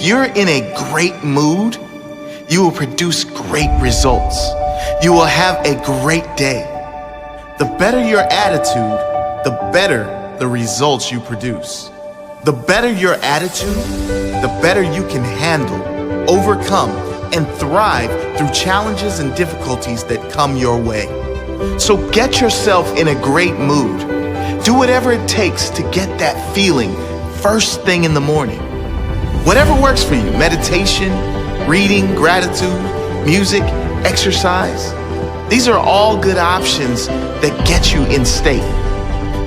If you're in a great mood, you will produce great results. You will have a great day. The better your attitude, the better the results you produce. The better your attitude, the better you can handle, overcome, and thrive through challenges and difficulties that come your way. So get yourself in a great mood. Do whatever it takes to get that feeling first thing in the morning. Whatever works for you, meditation, reading, gratitude, music, exercise. These are all good options that get you in state.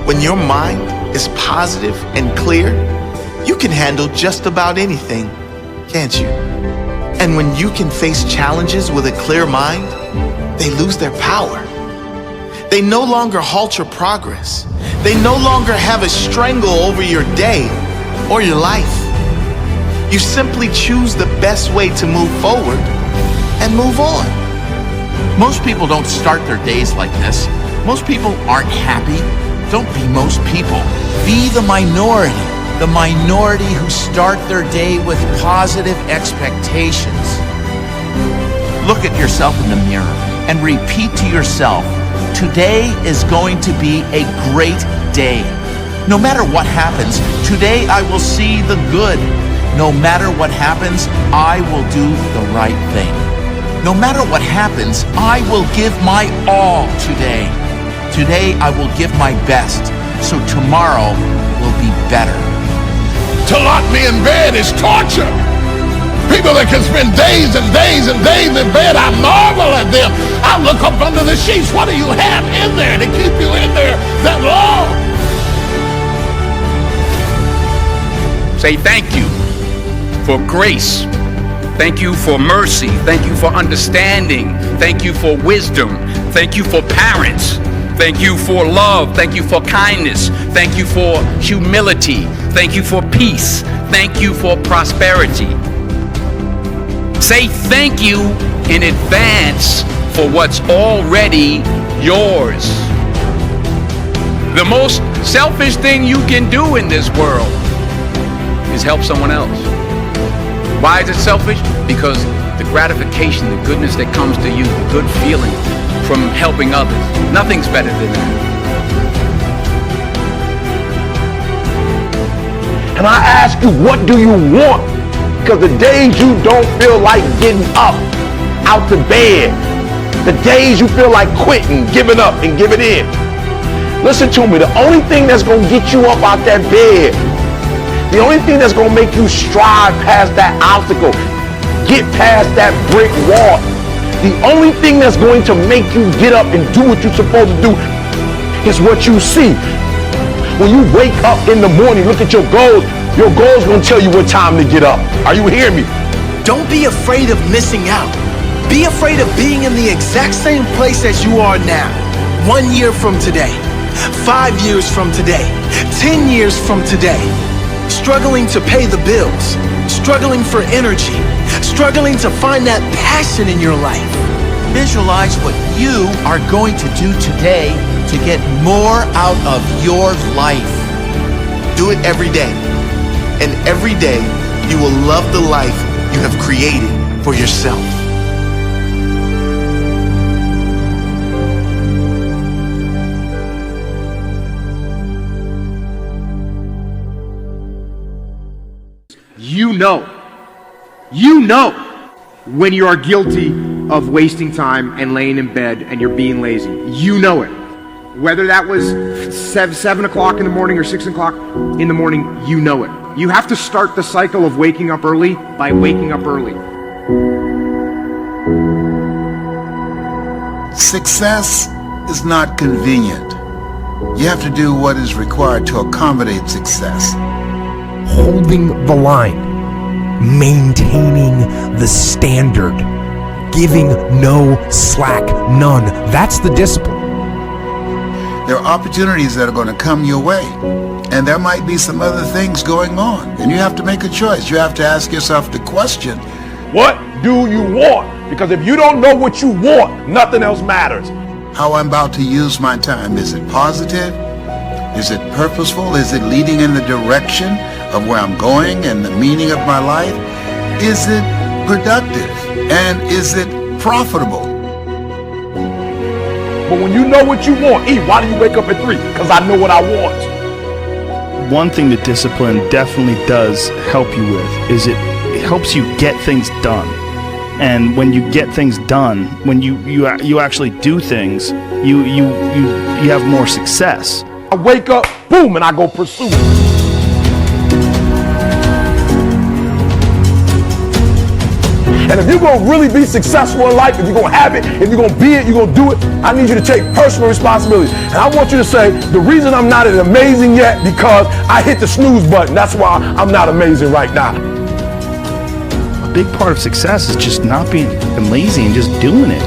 When your mind is positive and clear, you can handle just about anything, can't you? And when you can face challenges with a clear mind, they lose their power. They no longer halt your progress. They no longer have a strangle over your day or your life. You simply choose the best way to move forward and move on. Most people don't start their days like this. Most people aren't happy. Don't be most people. Be the minority who start their day with positive expectations. Look at yourself in the mirror and repeat to yourself, today is going to be a great day. No matter what happens, today I will see the good. No matter what happens, I will do the right thing. No matter what happens, I will give my all today. Today I will give my best, so tomorrow will be better. To lock me in bed is torture. People that can spend days and days and days in bed, I marvel at them. I look up under the sheets. What do you have in there to keep you in there that long? Say thank you for grace. Thank you for mercy. Thank you for understanding. Thank you for wisdom. Thank you for parents. Thank you for love. Thank you for kindness. Thank you for humility. Thank you for peace. Thank you for prosperity. Say thank you in advance for what's already yours. The most selfish thing you can do in this world is help someone else. Why is it selfish? Because the gratification, the goodness that comes to you, the good feeling from helping others, nothing's better than that. And I ask you, what do you want? Because the days you don't feel like getting up out the bed, the days you feel like quitting, giving up and giving in. Listen to me, the only thing that's going to get you up out that bed, the only thing that's going to make you strive past that obstacle, get past that brick wall, the only thing that's going to make you get up and do what you're supposed to do is what you see. When you wake up in the morning, look at your goals going to tell you what time to get up. Are you hearing me? Don't be afraid of missing out. Be afraid of being in the exact same place as you are now. 1 year from today, 5 years from today, 10 years from today. Struggling to pay the bills, struggling for energy, struggling to find that passion in your life. Visualize what you are going to do today to get more out of your life. Do it every day. And every day, you will love the life you have created for yourself. You know when you are guilty of wasting time and laying in bed and you're being lazy. You know it. Whether that was 7 o'clock in the morning or 6 o'clock in the morning, you know it. You have to start the cycle of waking up early by waking up early. Success is not convenient. You have to do what is required to accommodate success. Holding the line, maintaining the standard, giving no slack, none. That's the discipline. There are opportunities that are going to come your way, and there might be some other things going on, and you have to make a choice. You have to ask yourself the question, What do you want? Because if you don't know what you want, nothing else matters. how I'm about to use my time. Is it positive? Is it purposeful? Is it leading in the direction of where I'm going and the meaning of my life? is it productive? And is it profitable? But when you know what you want, why do you wake up at 3? Because I know what I want. One thing that discipline definitely does help you with is it helps you get things done. And when you get things done, when you actually do things, you have more success. I wake up, boom, and I go pursue it. And if you're going to really be successful in life, if you're going to have it, if you're going to be it, you're going to do it, I need you to take personal responsibility. And I want you to say, the reason I'm not amazing yet, because I hit the snooze button. That's why I'm not amazing right now. A big part of success is just not being lazy and just doing it.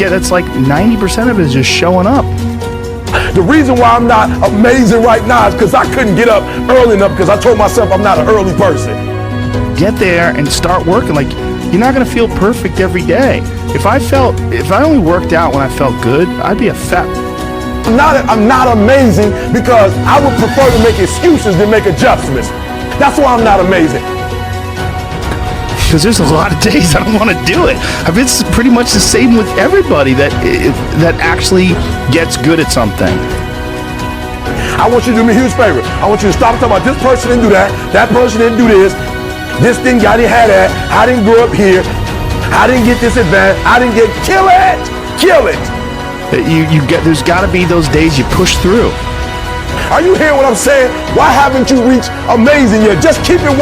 That's like 90% of it is just showing up. The reason why I'm not amazing right now is because I couldn't get up early enough, because I told myself I'm not an early person. Get there and start working. Like, you're not going to feel perfect every day. If I only worked out when I felt good, I'd be a fat. I'm not amazing because I would prefer to make excuses than make adjustments. That's why I'm not amazing. Because there's a lot of days I don't want to do it. It's pretty much the same with everybody that actually gets good at something. I want you to do me a huge favor. I want you to stop talking about this person didn't do that person didn't do this. This didn't got it, had that. I didn't grow up here. I didn't get this advantage. I didn't get, kill it. There's got to be those days you push through. Are you hearing what I'm saying? Why haven't you reached amazing yet? Just keep it 100.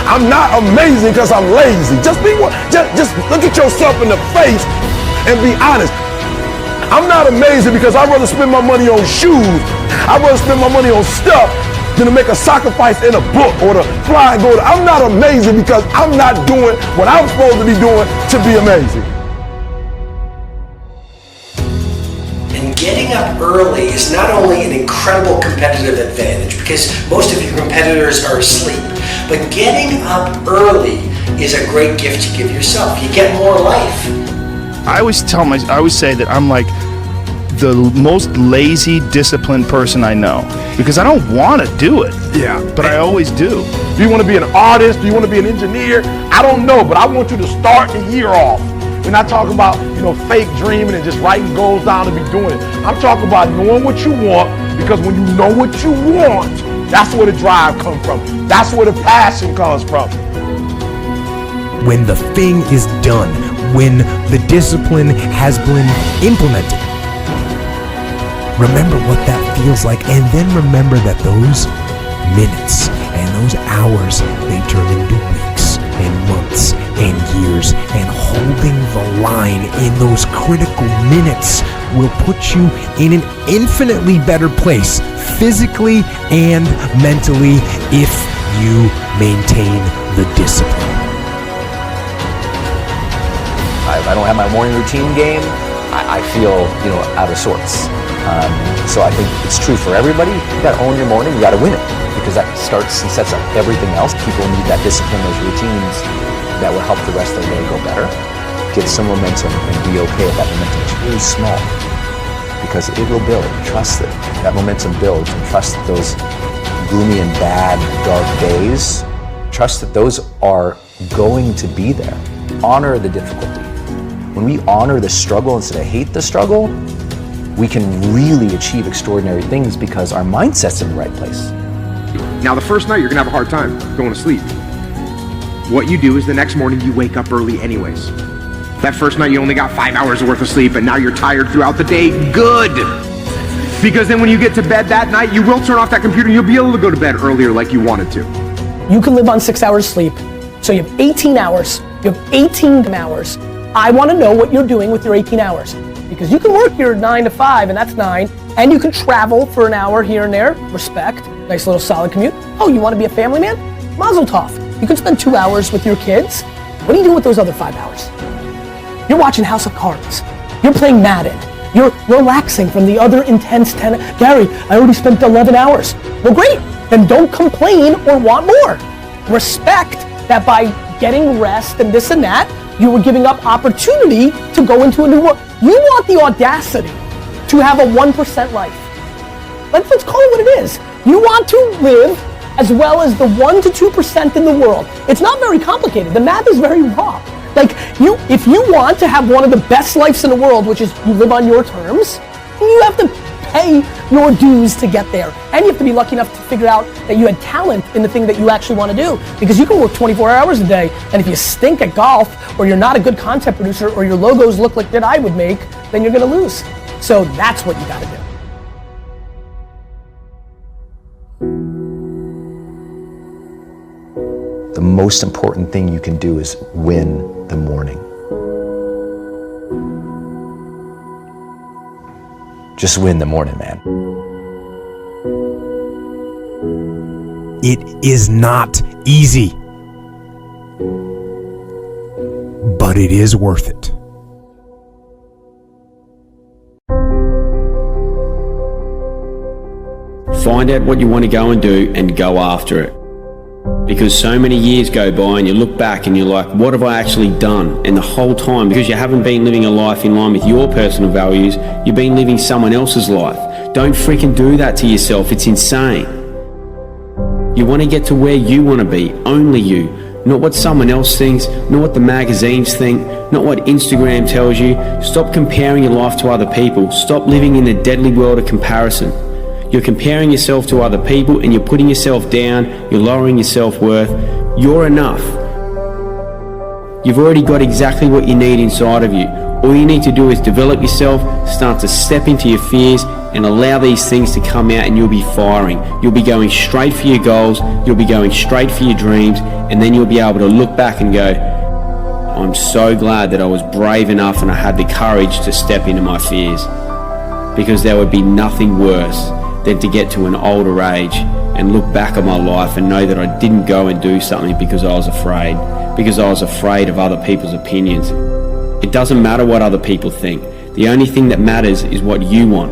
I'm not amazing because I'm lazy. Just look at yourself in the face and be honest. I'm not amazing because I'd rather spend my money on shoes. I'd rather spend my money on stuff than to make a sacrifice in a book or to fly and go to. I'm not amazing because I'm not doing what I'm supposed to be doing to be amazing. And getting up early is not only an incredible competitive advantage because most of your competitors are asleep, but getting up early is a great gift to give yourself. You get more life. I always say that I'm like the most lazy, disciplined person I know because I don't want to do it. Yeah. But I always do. Do you want to be an artist? Do you want to be an engineer? I don't know, but I want you to start the year off. We're not talking about, fake dreaming and just writing goals down and be doing it. I'm talking about knowing what you want, because when you know what you want, that's where the drive comes from. That's where the passion comes from. When the thing is done, when the discipline has been implemented, remember what that feels like, and then remember that those minutes and those hours, they turn into weeks and months and years, and holding the line in those critical minutes will put you in an infinitely better place, physically and mentally, if you maintain the discipline. If I don't have my morning routine game, I feel, out of sorts. So I think it's true for everybody. You got to own your morning. You got to win it, because that starts and sets up everything else. People need that discipline, those routines that will help the rest of their day go better. Get some momentum and be okay if that momentum is really small, because it will build. Trust that momentum builds, and trust that those gloomy and bad, dark days, trust that those are going to be there. Honor the difficulty. When we honor the struggle instead of hate the struggle, we can really achieve extraordinary things because our mindset's in the right place. Now, the first night, you're gonna have a hard time going to sleep. What you do is the next morning, you wake up early anyways. That first night, you only got 5 hours worth of sleep, and now you're tired throughout the day. Good! Because then when you get to bed that night, you will turn off that computer, and you'll be able to go to bed earlier like you wanted to. You can live on 6 hours sleep. So you have 18 hours. You have 18 hours. I want to know what you're doing with your 18 hours. Because you can work your 9 to 5, and that's 9, and you can travel for an hour here and there. Respect. Nice little solid commute. Oh, you want to be a family man? Mazel tov. You can spend 2 hours with your kids. What are you doing with those other 5 hours? You're watching House of Cards. You're playing Madden. You're relaxing from the other intense 10. Gary, I already spent 11 hours. Well, great. Then don't complain or want more. Respect that by getting rest and this and that, you were giving up opportunity to go into a new world. You want the audacity to have a 1% life. Let's call it what it is. You want to live as well as the 1 to 2% in the world. It's not very complicated. The math is very raw. Like, if you want to have one of the best lives in the world, which is you live on your terms, you have to pay your dues to get there. And you have to be lucky enough to figure out that you had talent in the thing that you actually want to do. Because you can work 24 hours a day, and if you stink at golf, or you're not a good content producer, or your logos look like that I would make, then you're going to lose. So that's what you got to do. The most important thing you can do is win the morning. Just win the morning, man. It is not easy, but it is worth it. Find out what you want to go and do and go after it. Because so many years go by and you look back and you're like, what have I actually done? And the whole time, because you haven't been living a life in line with your personal values, you've been living someone else's life. Don't freaking do that to yourself. It's insane. You want to get to where you want to be, only you. Not what someone else thinks, not what the magazines think, not what Instagram tells you. Stop comparing your life to other people. Stop living in the deadly world of comparison. You're comparing yourself to other people and you're putting yourself down, you're lowering your self-worth. You're enough. You've already got exactly what you need inside of you. All you need to do is develop yourself, start to step into your fears and allow these things to come out, and you'll be firing. You'll be going straight for your goals, you'll be going straight for your dreams, and then you'll be able to look back and go, I'm so glad that I was brave enough and I had the courage to step into my fears. Because there would be nothing worse than to get to an older age and look back at my life and know that I didn't go and do something because I was afraid of other people's opinions. It doesn't matter what other people think. The only thing that matters is what you want.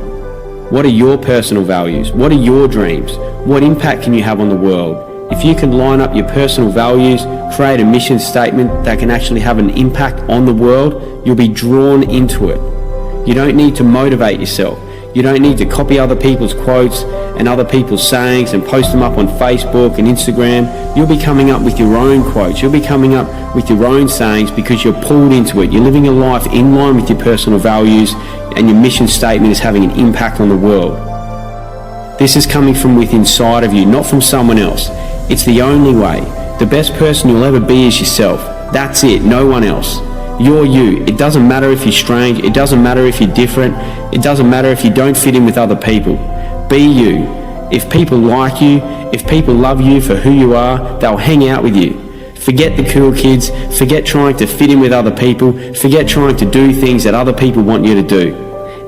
What are your personal values? What are your dreams? What impact can you have on the world? If you can line up your personal values, create a mission statement that can actually have an impact on the world, you'll be drawn into it. You don't need to motivate yourself. You don't need to copy other people's quotes and other people's sayings and post them up on Facebook and Instagram. You'll be coming up with your own quotes. You'll be coming up with your own sayings because you're pulled into it. You're living a life in line with your personal values, and your mission statement is having an impact on the world. This is coming from within inside of you, not from someone else. It's the only way. The best person you'll ever be is yourself. That's it, no one else. You're you. It doesn't matter if you're strange. It doesn't matter if you're different. It doesn't matter if you don't fit in with other people. Be you. If people like you, if people love you for who you are, they'll hang out with you. Forget the cool kids. Forget trying to fit in with other people. Forget trying to do things that other people want you to do.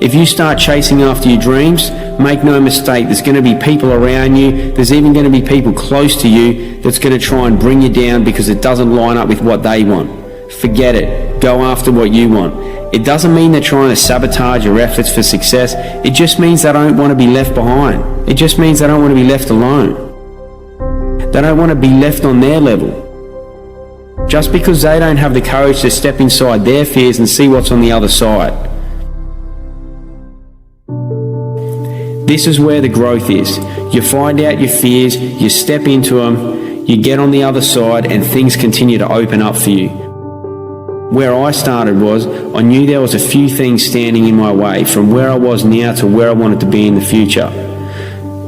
If you start chasing after your dreams, make no mistake, there's going to be people around you. There's even going to be people close to you that's going to try and bring you down because it doesn't line up with what they want. Forget it. Go after what you want. It doesn't mean they're trying to sabotage your efforts for success. It just means they don't want to be left behind. It just means they don't want to be left alone. They don't want to be left on their level. Just because they don't have the courage to step inside their fears and see what's on the other side. This is where the growth is. You find out your fears, you step into them, you get on the other side, and things continue to open up for you. Where I started was, I knew there was a few things standing in my way from where I was now to where I wanted to be in the future.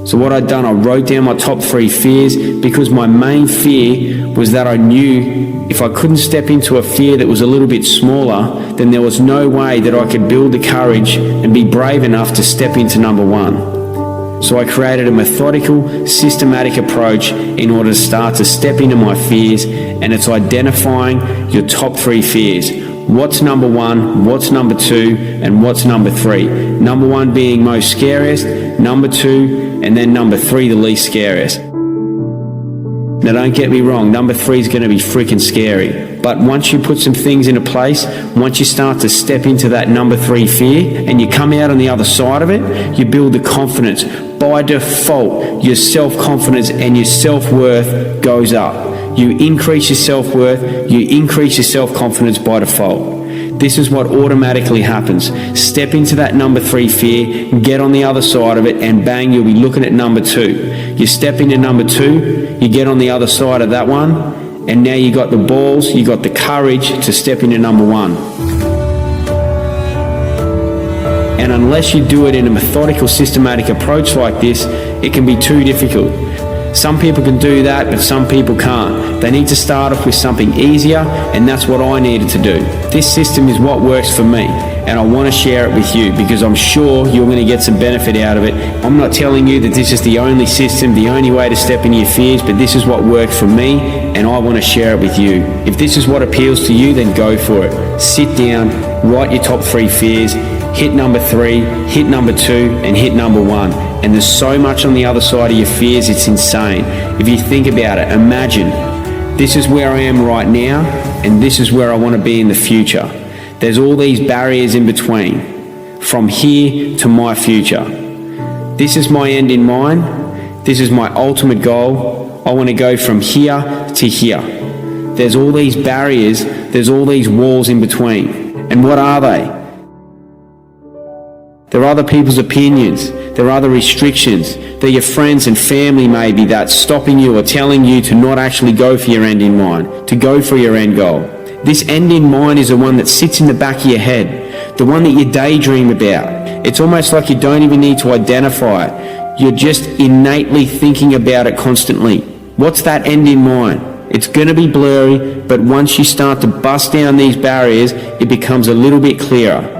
So what I'd done, I wrote down my top 3 fears, because my main fear was that I knew if I couldn't step into a fear that was a little bit smaller, then there was no way that I could build the courage and be brave enough to step into number 1. So I created a methodical, systematic approach in order to start to step into my fears, and it's identifying your top 3 fears. What's number 1, what's number 2, and what's number 3? Number 1 being most scariest, number 2, and then number 3 the least scariest. Now don't get me wrong, number 3 is going to be freaking scary. But once you put some things into place, once you start to step into that number 3 fear, and you come out on the other side of it, you build the confidence. By default, your self-confidence and your self-worth goes up. You increase your self-worth, you increase your self-confidence by default. This is what automatically happens. Step into that number 3 fear, get on the other side of it, and bang, you'll be looking at number 2. You step into number 2, you get on the other side of that one, and now you got the balls, you got the courage to step into number 1. And unless you do it in a methodical, systematic approach like this, it can be too difficult. Some people can do that, but some people can't. They need to start off with something easier, and that's what I needed to do. This system is what works for me, and I want to share it with you because I'm sure you're going to get some benefit out of it. I'm not telling you that this is the only system, the only way to step into your fears, but this is what worked for me, and I want to share it with you. If this is what appeals to you, then go for it. Sit down, write your top 3 fears, hit number 3, hit number 2, and hit number 1. And there's so much on the other side of your fears, it's insane. If you think about it, imagine this is where I am right now, and this is where I want to be in the future. There's all these barriers in between, from here to my future. This is my end in mind. This is my ultimate goal. I want to go from here to here. There's all these barriers, there's all these walls in between. And what are they? There are other people's opinions. There are other restrictions. They're your friends and family maybe that's stopping you or telling you to not actually go for your end in mind, to go for your end goal. This end in mind is the one that sits in the back of your head, the one that you daydream about. It's almost like you don't even need to identify it. You're just innately thinking about it constantly. What's that end in mind? It's going to be blurry, but once you start to bust down these barriers, it becomes a little bit clearer.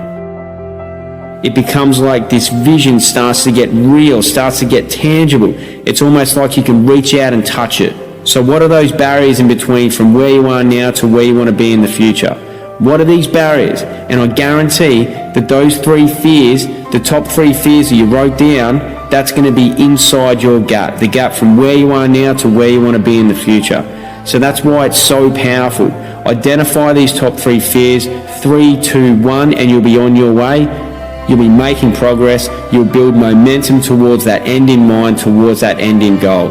It becomes like this vision starts to get real, starts to get tangible. It's almost like you can reach out and touch it. So what are those barriers in between from where you are now to where you want to be in the future? What are these barriers? And I guarantee that those 3 fears, the top 3 fears that you wrote down, that's going to be inside your gut, the gap from where you are now to where you want to be in the future. So that's why it's so powerful. Identify these top 3 fears, 3, 2, 1, and you'll be on your way. You'll be making progress. You'll build momentum towards that end in mind, towards that end in goal.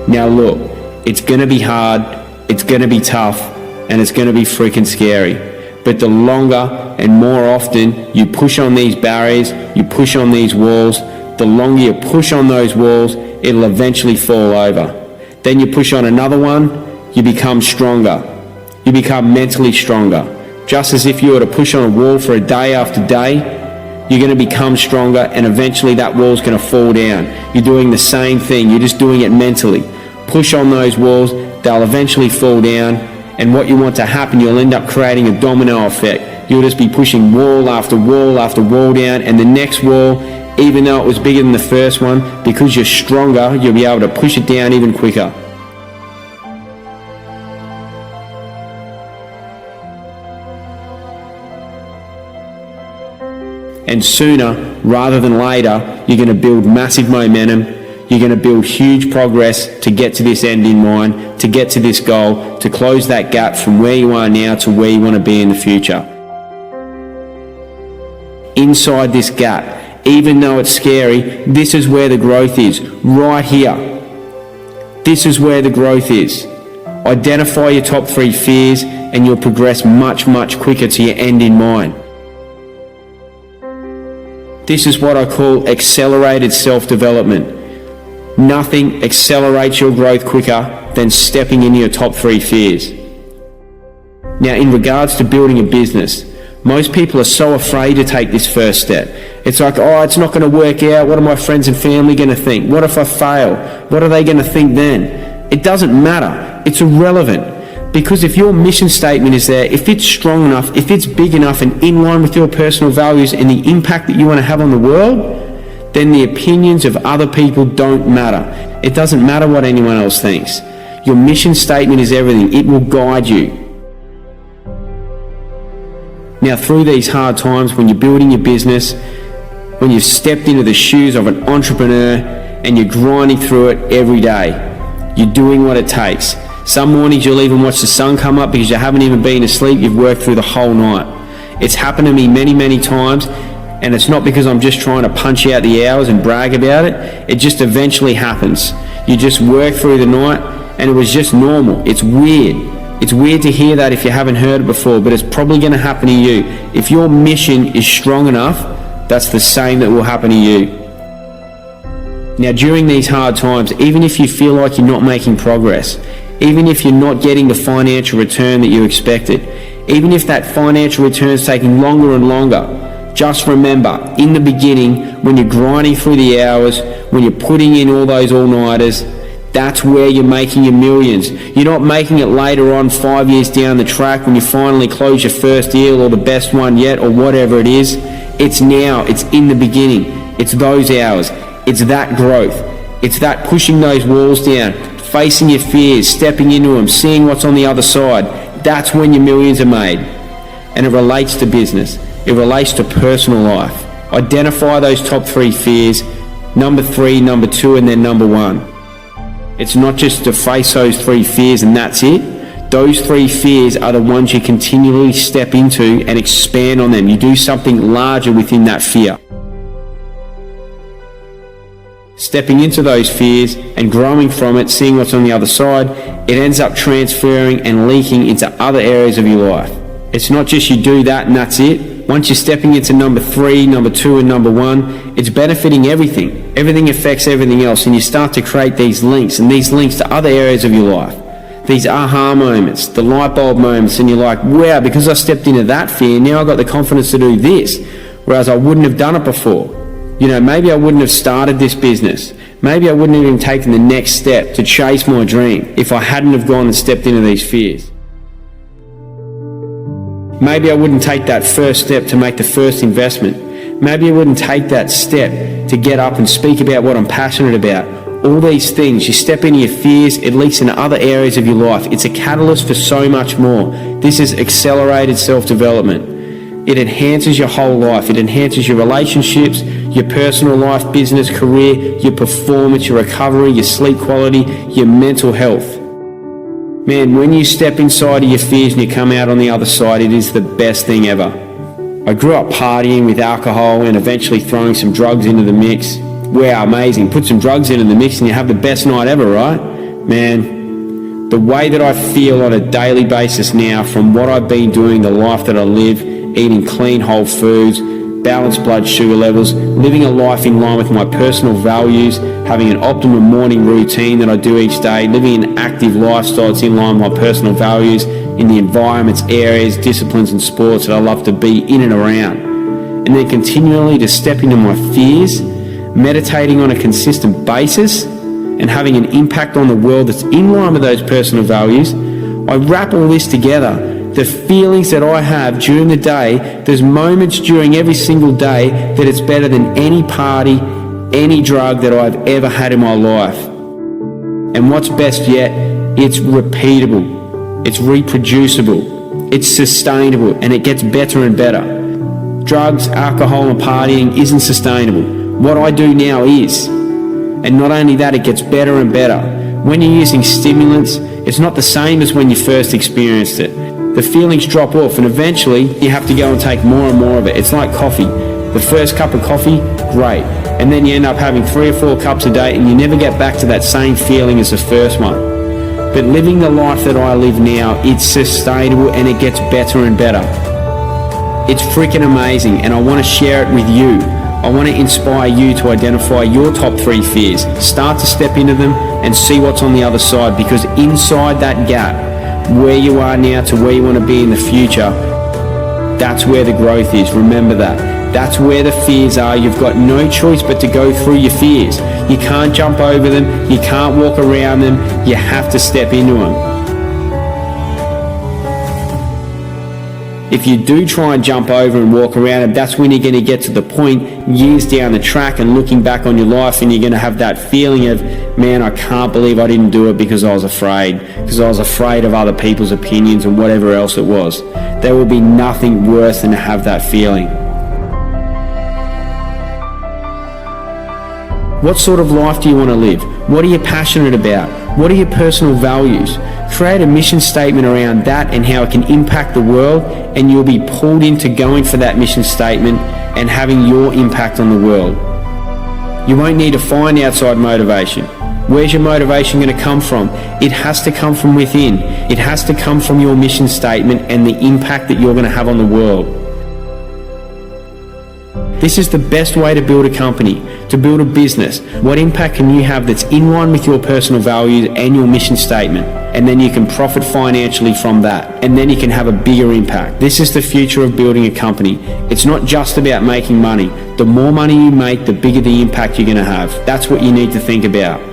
Now look, it's going to be hard, it's going to be tough, and it's going to be freaking scary. But the longer and more often you push on these barriers, you push on these walls, the longer you push on those walls, it'll eventually fall over. Then you push on another one, you become stronger. You become mentally stronger. Just as if you were to push on a wall for a day after day, you're going to become stronger, and eventually that wall's going to fall down. You're doing the same thing, you're just doing it mentally. Push on those walls, they'll eventually fall down, and what you want to happen, you'll end up creating a domino effect. You'll just be pushing wall after wall after wall down, and the next wall, even though it was bigger than the first one, because you're stronger, you'll be able to push it down even quicker. And sooner rather than later, you're going to build massive momentum. You're going to build huge progress to get to this end in mind, to get to this goal, to close that gap from where you are now to where you want to be in the future. Inside this gap, even though it's scary, this is where the growth is, right here. This is where the growth is. Identify your top 3 fears and you'll progress much, much quicker to your end in mind. This is what I call accelerated self-development. Nothing accelerates your growth quicker than stepping into your top 3 fears. Now, in regards to building a business, most people are so afraid to take this first step. It's like, oh, it's not going to work out. What are my friends and family going to think? What if I fail? What are they going to think then? It doesn't matter. It's irrelevant. Because if your mission statement is there, if it's strong enough, if it's big enough and in line with your personal values and the impact that you want to have on the world, then the opinions of other people don't matter. It doesn't matter what anyone else thinks. Your mission statement is everything. It will guide you. Now, through these hard times, when you're building your business, when you've stepped into the shoes of an entrepreneur and you're grinding through it every day, you're doing what it takes. Some mornings you'll even watch the sun come up because you haven't even been asleep. You've worked through the whole night. It's happened to me many, many times, and it's not because I'm just trying to punch out the hours and brag about it. It just eventually happens. You just work through the night, and it was just normal. It's weird. It's weird to hear that if you haven't heard it before, but it's probably going to happen to you. If your mission is strong enough, that's the same that will happen to you. Now, during these hard times, even if you feel like you're not making progress, even if you're not getting the financial return that you expected, even if that financial return is taking longer and longer, just remember, in the beginning, when you're grinding through the hours, when you're putting in all those all-nighters, that's where you're making your millions. You're not making it later on, 5 years down the track, when you finally close your first deal or the best one yet or whatever it is. It's now. It's in the beginning. It's those hours. It's that growth. It's that pushing those walls down, facing your fears, stepping into them, seeing what's on the other side. That's when your millions are made. And it relates to business. It relates to personal life. Identify those top 3 fears, number 3, number 2, and then number 1. It's not just to face those 3 fears and that's it. Those 3 fears are the ones you continually step into and expand on them. You do something larger within that fear. Stepping into those fears and growing from it, seeing what's on the other side, it ends up transferring and leaking into other areas of your life. It's not just you do that and that's it. Once you're stepping into number 3, number 2, and number 1, it's benefiting everything. Everything affects everything else, and you start to create these links, and these links to other areas of your life. These aha moments, the light bulb moments, and you're like, wow, because I stepped into that fear, now I've got the confidence to do this, whereas I wouldn't have done it before. You know, maybe I wouldn't have started this business. Maybe I wouldn't have even taken the next step to chase my dream if I hadn't have gone and stepped into these fears. Maybe I wouldn't take that first step to make the first investment. Maybe I wouldn't take that step to get up and speak about what I'm passionate about. All these things, you step into your fears, it leaks into other areas of your life. It's a catalyst for so much more. This is accelerated self-development. It enhances your whole life. It enhances your relationships, your personal life, business, career, your performance, your recovery, your sleep quality, your mental health. Man, when you step inside of your fears and you come out on the other side, it is the best thing ever. I grew up partying with alcohol and eventually throwing some drugs into the mix. Wow, amazing. Put some drugs into the mix and you have the best night ever, right? Man, the way that I feel on a daily basis now from what I've been doing, the life that I live, eating clean, whole foods, balanced blood sugar levels, living a life in line with my personal values, having an optimum morning routine that I do each day, living an active lifestyle that's in line with my personal values in the environments, areas, disciplines and sports that I love to be in and around. And then continually to step into my fears, meditating on a consistent basis and having an impact on the world that's in line with those personal values. I wrap all this together. The feelings that I have during the day, there's moments during every single day that it's better than any party, any drug that I've ever had in my life. And what's best yet, it's repeatable, it's reproducible, it's sustainable, and it gets better and better. Drugs, alcohol, and partying isn't sustainable. What I do now is. And not only that, it gets better and better. When you're using stimulants, it's not the same as when you first experienced it. The feelings drop off and eventually you have to go and take more and more of it. It's like coffee. The first cup of coffee, great. And then you end up having 3 or 4 cups a day and you never get back to that same feeling as the first one. But living the life that I live now, it's sustainable and it gets better and better. It's freaking amazing and I want to share it with you. I want to inspire you to identify your top 3 fears. Start to step into them and see what's on the other side, because inside that gap, where you are now to where you want to be in the future, that's where the growth is. Remember that. That's where the fears are. You've got no choice but to go through your fears. You can't jump over them. You can't walk around them. You have to step into them. If you do try and jump over and walk around it, that's when you're going to get to the point years down the track and looking back on your life and you're going to have that feeling of, man, I can't believe I didn't do it because I was afraid. Because I was afraid of other people's opinions and whatever else it was. There will be nothing worse than to have that feeling. What sort of life do you want to live? What are you passionate about? What are your personal values? Create a mission statement around that and how it can impact the world, and you'll be pulled into going for that mission statement and having your impact on the world. You won't need to find outside motivation. Where's your motivation going to come from? It has to come from within. It has to come from your mission statement and the impact that you're going to have on the world. This is the best way to build a company, to build a business. What impact can you have that's in line with your personal values and your mission statement? And then you can profit financially from that. And then you can have a bigger impact. This is the future of building a company. It's not just about making money. The more money you make, the bigger the impact you're going to have. That's what you need to think about.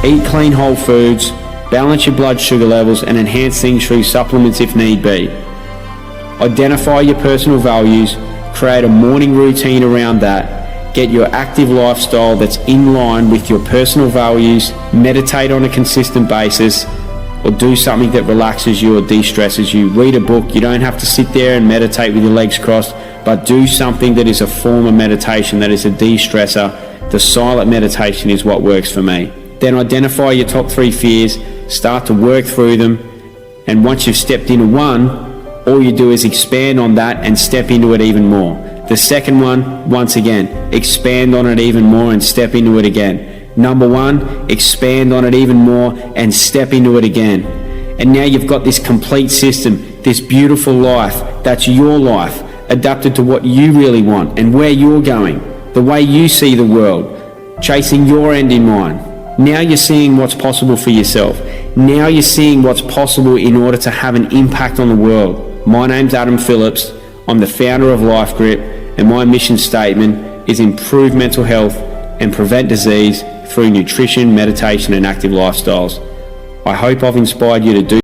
Eat clean whole foods, balance your blood sugar levels, and enhance things through supplements if need be. Identify your personal values, create a morning routine around that, get your active lifestyle that's in line with your personal values, meditate on a consistent basis, or do something that relaxes you or de-stresses you. Read a book. You don't have to sit there and meditate with your legs crossed, but do something that is a form of meditation, that is a de-stressor. The silent meditation is what works for me. Then identify your top 3 fears, start to work through them, and once you've stepped into one, all you do is expand on that and step into it even more. The second one, once again, expand on it even more and step into it again. Number 1, expand on it even more and step into it again. And now you've got this complete system, this beautiful life, that's your life, adapted to what you really want and where you're going, the way you see the world, chasing your end in mind. Now you're seeing what's possible for yourself. Now you're seeing what's possible in order to have an impact on the world. My name's Adam Phillips. I'm the founder of Life Grip, and my mission statement is improve mental health and prevent disease through nutrition, meditation, and active lifestyles. I hope I've inspired you to do